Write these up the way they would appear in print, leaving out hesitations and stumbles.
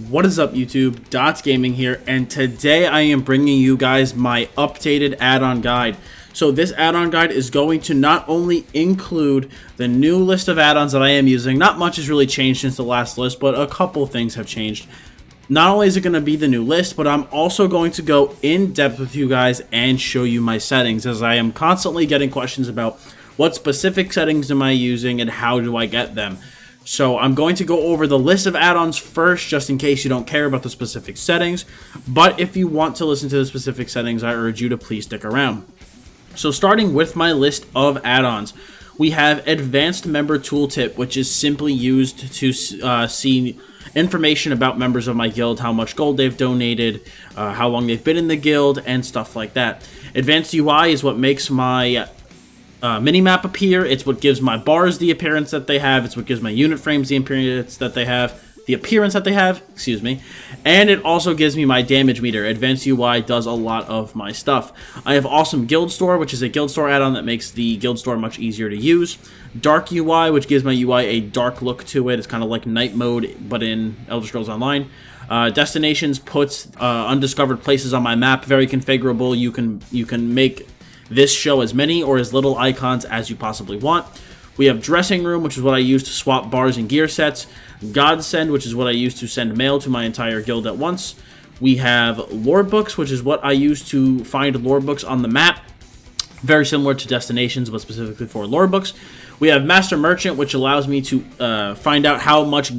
What is up, YouTube? Dottz Gaming here, and today I am bringing you guys my updated add-on guide. So this add-on guide is going to not only include the new list of add-ons that I am using. Not much has really changed since the last list, but a couple things have changed. Not only is it going to be the new list, but I'm also going to go in depth with you guys and show you my settings, as I am constantly getting questions about what specific settings am I using and how do I get them. So I'm going to go over the list of add-ons first, just in case you don't care about the specific settings. But if you want to listen to the specific settings, I urge you to please stick around. So starting with my list of add-ons, we have Advanced Member Tooltip, which is simply used to see information about members of my guild, how much gold they've donated, how long they've been in the guild, and stuff like that. Advanced UI is what makes my minimap appear. It's what gives my bars the appearance that they have. It's what gives my unit frames the appearance that they have. Excuse me. And it also gives me my damage meter. Advanced UI does a lot of my stuff. I have Awesome Guild Store, which is a guild store add-on that makes the guild store much easier to use. Dark UI, which gives my UI a dark look to it. It's kind of like night mode, but in Elder Scrolls Online. Destinations puts undiscovered places on my map. Very configurable. You can make this show as many or as little icons as you possibly want. We have Dressing Room, which is what I use to swap bars and gear sets. Godsend, which is what I use to send mail to my entire guild at once. We have Lore Books, which is what I use to find lore books on the map. Very similar to Destinations, but specifically for lore books. We have Master Merchant, which allows me to find out how much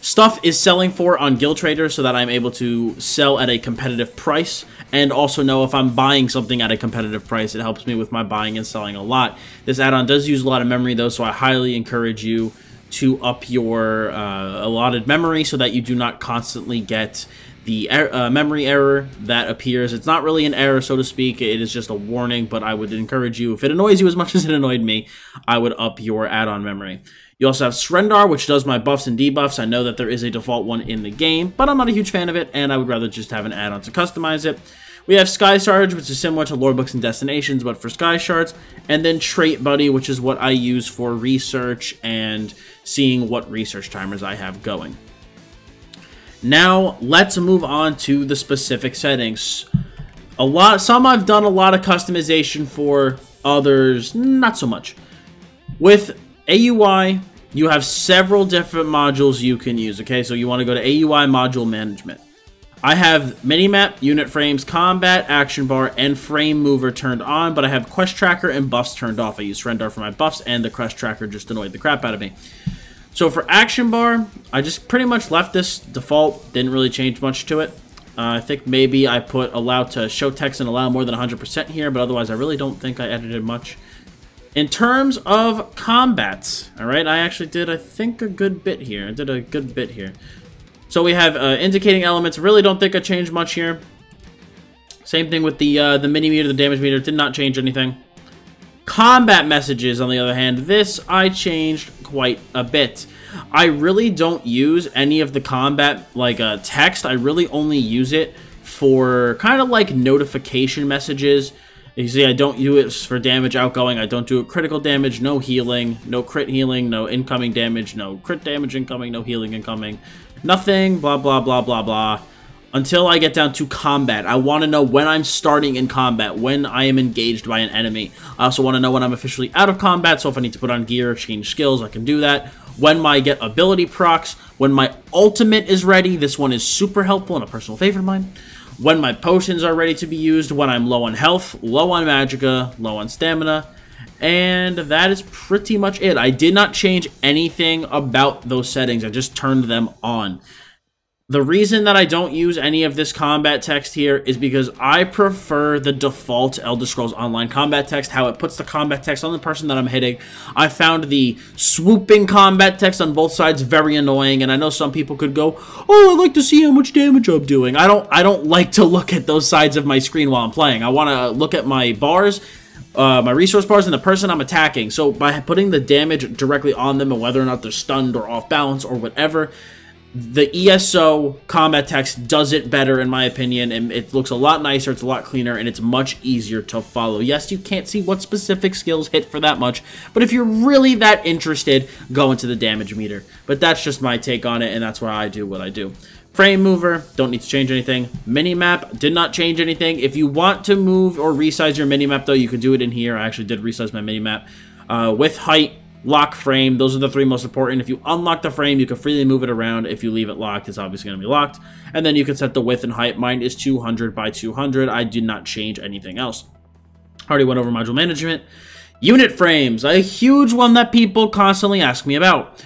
stuff is selling for on Guild Trader, so that I'm able to sell at a competitive price, and also know if I'm buying something at a competitive price. It helps me with my buying and selling a lot. This add-on does use a lot of memory though, so I highly encourage you to up your allotted memory so that you do not constantly get the memory error that appears. It's not really an error, so to speak. It is just a warning, but I would encourage you, if it annoys you as much as it annoyed me, I would up your add-on memory. You also have Srendar, which does my buffs and debuffs. I know that there is a default one in the game, but I'm not a huge fan of it, and I would rather just have an add-on to customize it. We have Sky Sarge, which is similar to Lore Books and Destinations, but for Sky Shards. And then Trait Buddy, which is what I use for research and seeing what research timers I have going. Now, let's move on to the specific settings. Some I've done a lot of customization for, others not so much. With AUI, you have several different modules you can use, okay? So you want to go to AUI Module Management. I have Minimap, Unit Frames, Combat, Action Bar, and Frame Mover turned on, but I have Quest Tracker and Buffs turned off. I use Srendar for my buffs, and the Quest Tracker just annoyed the crap out of me. So for Action Bar, I just pretty much left this default, didn't really change much to it. I think maybe I put allow to show text and allow more than 100% here, but otherwise I really don't think I edited much. In terms of combats, alright, I actually did, I think, a good bit here. So we have indicating elements. Really don't think I changed much here. Same thing with the mini meter, the damage meter. Did not change anything. Combat messages, on the other hand, this I changed quite a bit. I really don't use any of the combat text. I really only use it for kind of like notification messages. You see, I don't use it for damage outgoing. I don't do it critical damage, no healing, no crit healing, no incoming damage, no crit damage incoming, no healing incoming. Nothing, blah, blah, blah, blah, blah. Until I get down to combat. I want to know when I'm starting in combat, when I am engaged by an enemy. I also want to know when I'm officially out of combat, so if I need to put on gear or change skills, I can do that. When I get ability procs, when my ultimate is ready. This one is super helpful and a personal favorite of mine. When my potions are ready to be used, when I'm low on health, low on magicka, low on stamina, and that is pretty much it. I did not change anything about those settings. I just turned them on. The reason that I don't use any of this combat text here is because I prefer the default Elder Scrolls Online combat text, how it puts the combat text on the person that I'm hitting. I found the swooping combat text on both sides very annoying, and I know some people could go, "Oh, I'd like to see how much damage I'm doing." I don't like to look at those sides of my screen while I'm playing. I want to look at my bars, my resource bars, and the person I'm attacking. So by putting the damage directly on them, and whether or not they're stunned or off balance or whatever, The ESO combat text does it better, in my opinion, and it looks a lot nicer, it's a lot cleaner, and it's much easier to follow. Yes, you can't see what specific skills hit for that much, but if you're really that interested, go into the damage meter. But that's just my take on it, and that's why I do what I do. Frame mover, don't need to change anything. Minimap, did not change anything. If you want to move or resize your minimap, though, you can do it in here. I actually did resize my minimap. With height, lock frame, those are the 3 most important. If you unlock the frame, you can freely move it around. If you leave it locked, it's obviously going to be locked. And then you can set the width and height. Mine is 200 by 200. I did not change anything else. Already went over module management. Unit frames, a huge one that people constantly ask me about.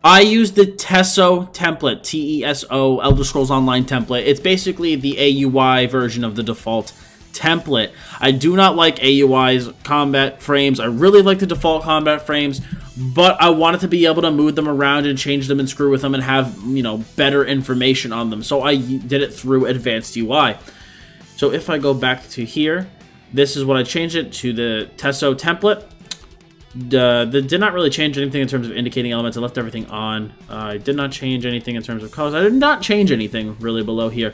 I use the TESO template, T-E-S-O, Elder Scrolls Online template. It's basically the AUI version of the default template. I do not like AUI's combat frames. I really like the default combat frames, but I wanted to be able to move them around and change them and screw with them and have, you know, better information on them. So I did it through Advanced UI. So if I go back to here, this is what I changed it to, the TESO template. Did not really change anything in terms of indicating elements. I left everything on. I did not change anything in terms of colors. I did not change anything really below here.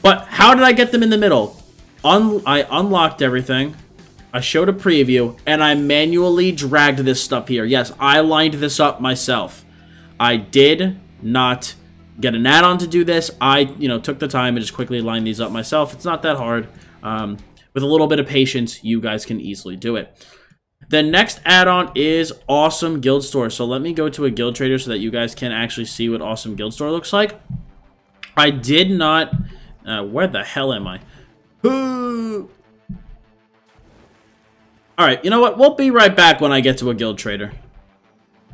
But how did I get them in the middle? I unlocked everything. I showed a preview, and I manually dragged this stuff here. Yes, I lined this up myself. I did not get an add-on to do this. I, took the time and just quickly lined these up myself. It's not that hard. With a little bit of patience, you guys can easily do it. The next add-on is Awesome Guild Store. So let me go to a guild trader so that you guys can actually see what Awesome Guild Store looks like. I did not... where the hell am I? Alright, you know what? We'll be right back when I get to a guild trader.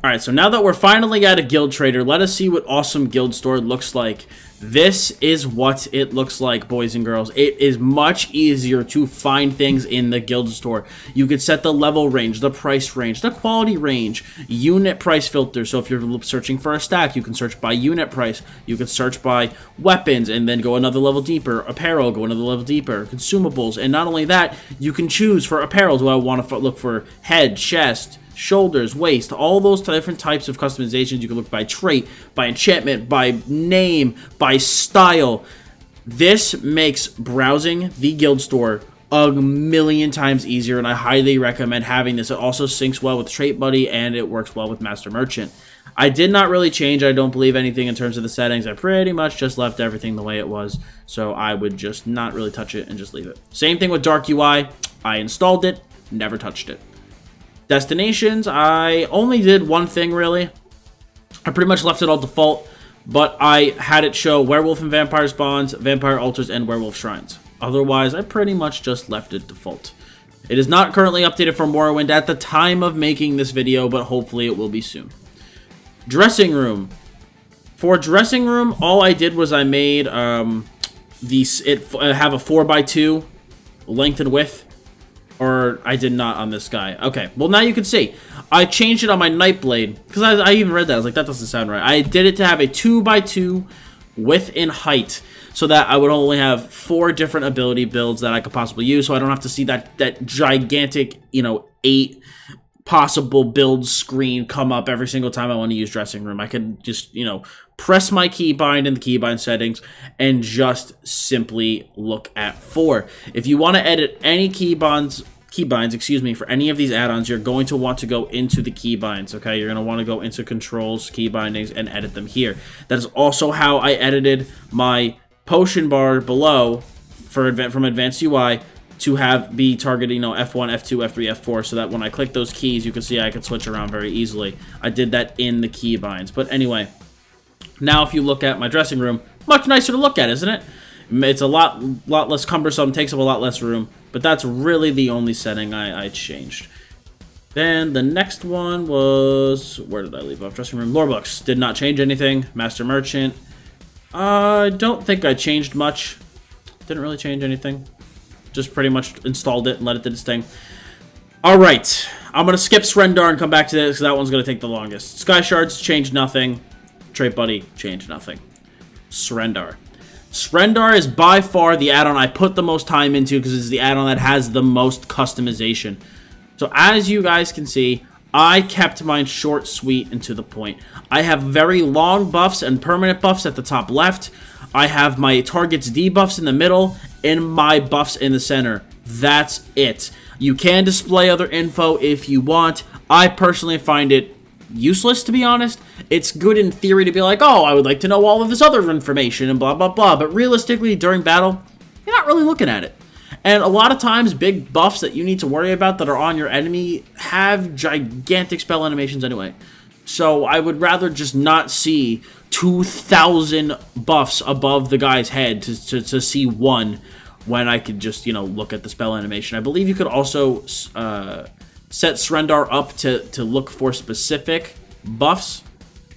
Alright, so now that we're finally at a guild trader, let us see what Awesome Guild Store looks like. This is what it looks like, boys and girls. It is much easier to find things in the guild store. You could set the level range, the price range, the quality range, unit price filter. So if you're searching for a stack, you can search by unit price. You can search by weapons and then go another level deeper. Apparel, go another level deeper. Consumables. And not only that, you can choose for apparel. Do I want to look for head, chest, shoulders, waist, all those different types of customizations. You can look by trait, by enchantment, by name, by style. This makes browsing the guild store a million times easier, and I highly recommend having this. It also syncs well with Trait Buddy, and it works well with Master Merchant. I did not really change, I don't believe, anything in terms of the settings. I pretty much just left everything the way it was, so I would just not really touch it and just leave it. Same thing with Dark UI. I installed it, never touched it. Destinations, I only did one thing, really. I pretty much left it all default, but I had it show werewolf and vampire spawns, vampire altars, and werewolf shrines. Otherwise, I pretty much just left it default. It is not currently updated for Morrowind at the time of making this video, but hopefully it will be soon. Dressing room. For dressing room, all I did was I made have a 4x2 length and width. Or I did not on this guy. Okay, well now you can see. I changed it on my Nightblade. Because I even read that. I was like, that doesn't sound right. I did it to have a 2x2 width and height. So that I would only have 4 different ability builds that I could possibly use. So I don't have to see that gigantic, 8 possible build screen come up every single time I want to use dressing room. I can just, press my keybind in the keybind settings and just simply look at 4. If you want to edit any keybinds, for any of these add-ons, you're going to want to go into the keybinds, okay? You're going to want to go into controls, key bindings, and edit them here. That is also how I edited my potion bar below from Advanced UI to be targeting, F1, F2, F3, F4, so that when I click those keys, you can see I can switch around very easily. I did that in the keybinds. But anyway, now if you look at my dressing room, much nicer to look at, isn't it? It's a lot less cumbersome, takes up a lot less room, but that's really the only setting I changed. Then the next one was, where did I leave off? Dressing room, lore books, did not change anything. Master Merchant, I don't think I changed much. Didn't really change anything. Just pretty much installed it and let it do its thing. Alright, I'm going to skip Srendar and come back to this because that one's going to take the longest. Sky Shards changed nothing. Trait Buddy changed nothing. Srendar. Srendar is by far the add-on I put the most time into because it's the add-on that has the most customization. So as you guys can see, I kept mine short, sweet, and to the point. I have very long buffs and permanent buffs at the top left. I have my target's debuffs in the middle and my buffs in the center. That's it. You can display other info if you want. I personally find it useless, to be honest. It's good in theory to be like, oh, I would like to know all of this other information and blah, blah, blah. But realistically, during battle, you're not really looking at it. And a lot of times, big buffs that you need to worry about that are on your enemy have gigantic spell animations anyway. So I would rather just not see 2,000 buffs above the guy's head to see one when I could just, you know, look at the spell animation. I believe you could also set Srendar up to look for specific buffs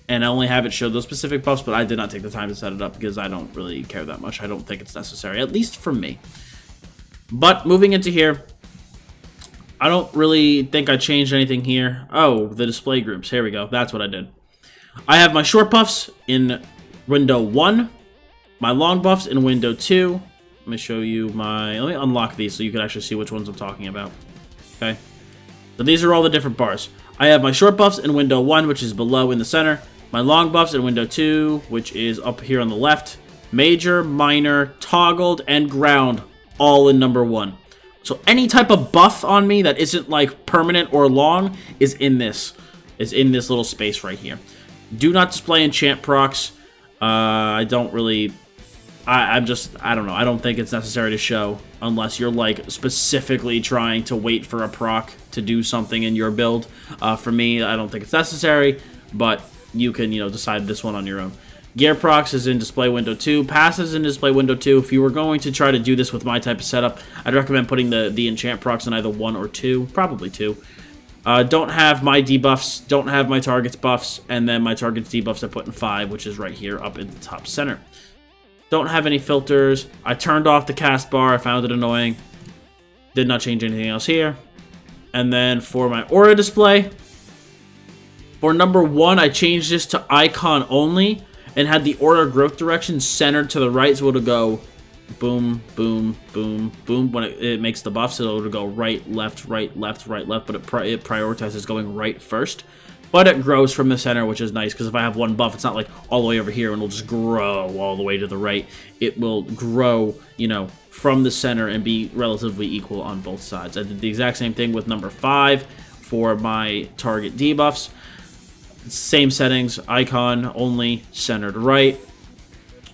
and only have it show those specific buffs, but I did not take the time to set it up because I don't really care that much. I don't think it's necessary, at least for me. But moving into here, I don't really think I changed anything here. Oh, the display groups. Here we go. That's what I did. I have my short buffs in window 1, my long buffs in window 2. Let me show you my... Let me unlock these so you can actually see which ones I'm talking about. Okay. So these are all the different bars. I have my short buffs in window 1, which is below in the center. My long buffs in window 2, which is up here on the left. Major, minor, toggled, and ground, all in number 1. So any type of buff on me that isn't like permanent or long is in this. Is in this little space right here. Do not display enchant procs. I don't really... I don't know. I don't think it's necessary to show unless you're like specifically trying to wait for a proc to do something in your build. For me, I don't think it's necessary, but you can, you know, decide this one on your own. Gear procs is in display window 2. Passes in display window 2. If you were going to try to do this with my type of setup, I'd recommend putting the enchant procs in either 1 or 2. Probably 2. Don't have my debuffs, don't have my target's buffs, and then my target's debuffs I put in 5, which is right here up in the top center. Don't have any filters. I turned off the cast bar. I found it annoying. Did not change anything else here. And then for my aura display, for number 1, I changed this to icon only and had the aura growth direction centered to the right, so it'll go boom, boom, boom, boom. When it makes the buffs, it'll go right, left, right, left, right, left, but it prioritizes going right first. But it grows from the center, which is nice, because if I have one buff, it's not like all the way over here and it'll just grow all the way to the right. It will grow, you know, from the center and be relatively equal on both sides. I did the exact same thing with number 5 for my target debuffs. Same settings, icon only, centered right.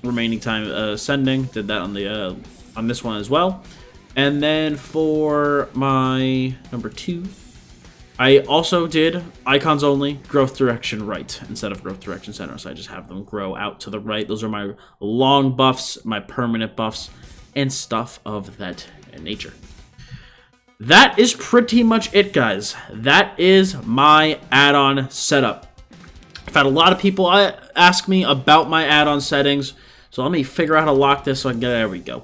Remaining time ascending, did that on this one as well. And then for my number 2, I also did icons only, growth direction right instead of growth direction center. So I just have them grow out to the right. Those are my long buffs, my permanent buffs, and stuff of that nature. That is pretty much it, guys. That is my add-on setup. I've had a lot of people ask me about my add-on settings. So let me figure out how to lock this so I can get it. There we go.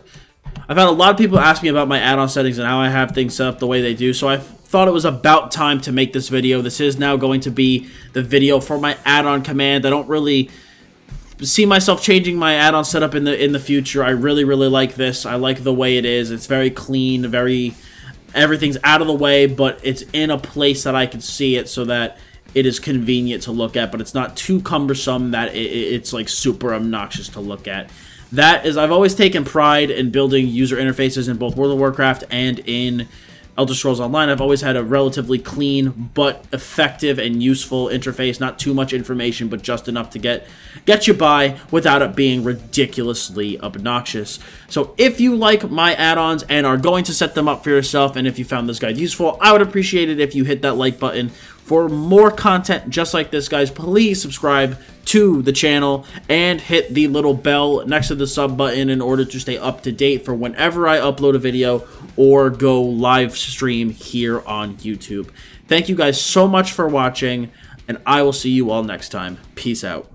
I've had a lot of people ask me about my add-on settings and how I have things set up the way they do. So I thought it was about time to make this video. This is now going to be the video for my add-on command. I don't really see myself changing my add-on setup in the future. I really like this. I like the way it is. It's very clean, everything's out of the way, but it's in a place that I can see it so that it is convenient to look at, but it's not too cumbersome that it's like super obnoxious to look at. That is, I've always taken pride in building user interfaces in both World of Warcraft and in Elder Scrolls Online. I've always had a relatively clean but effective and useful interface. Not too much information, but just enough to get you by without it being ridiculously obnoxious. So if you like my add-ons and are going to set them up for yourself, and if you found this guide useful, I would appreciate it if you hit that like button. For more content just like this, guys, please subscribe to the channel and hit the little bell next to the sub button in order to stay up to date for whenever I upload a video or go live stream here on YouTube. Thank you guys so much for watching, and I will see you all next time. Peace out.